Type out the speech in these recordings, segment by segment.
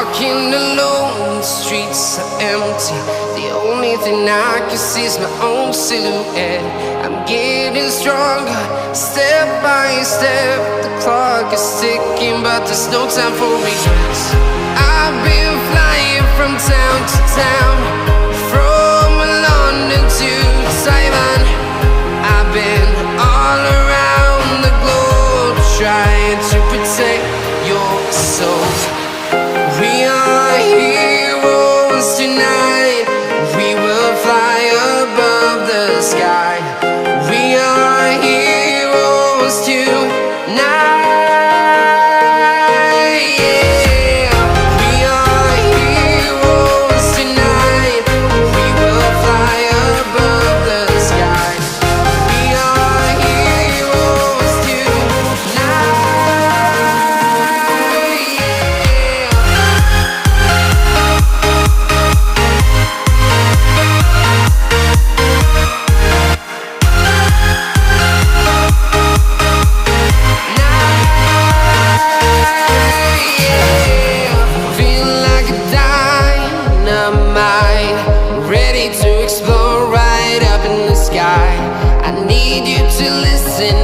walking alone, the streets are empty. The only thing I can see is my own silhouette. I'm getting stronger, step by step. The clock is ticking, but there's no time for regrets. I've been flying from town to town, from London to Taiwan. I've been all around the globe, trying to protect your soul. We are heroes tonight. We will fly above the sky. We are heroes tonight. Yeah. We are heroes tonight. We will fly above the sky. We are heroes tonight.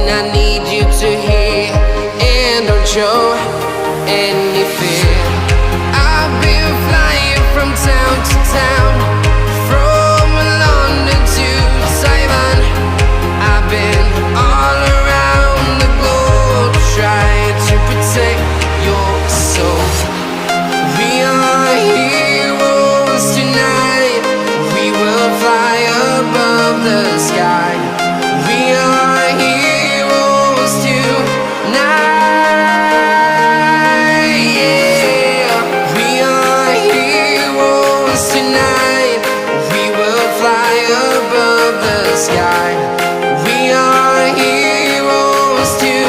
I need you to hear and don't show any fear. I've been flying from town to town, from London to Taiwan. I've been all around the globe, trying to protect your soul. We are heroes tonight. We will fly above the sky. We are heroes tonight. Yeah. We are heroes tonight. We will fly above the sky. We are heroes tonight.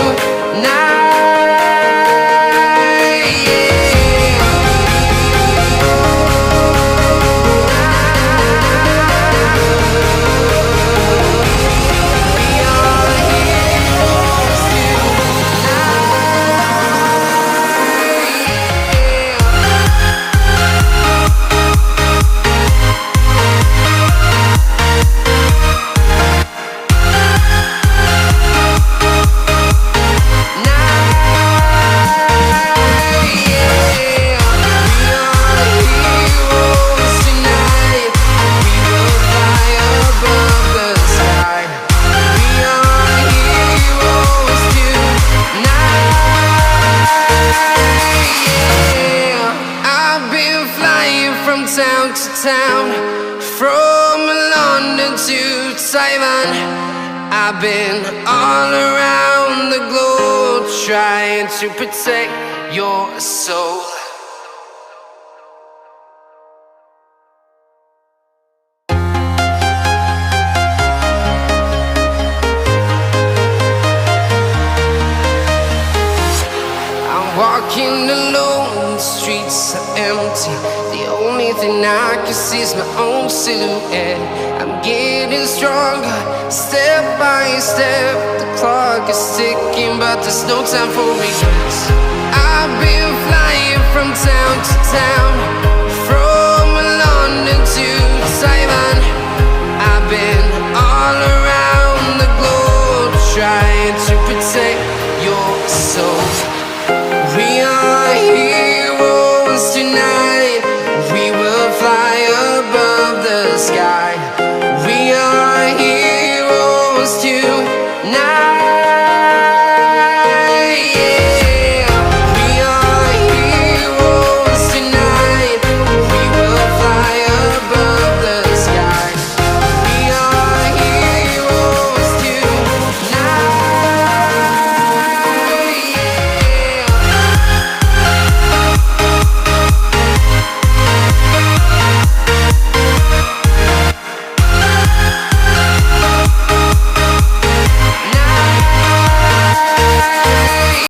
Town to town, from London to Taiwan. I've been all around the globe, trying to protect your soul. I'm walking alone, the streets are empty. The only thing I can see is my own silhouette. I'm getting stronger, step by step. The clock is ticking, but there's no time for regrets. I've been flying from town to town, from London to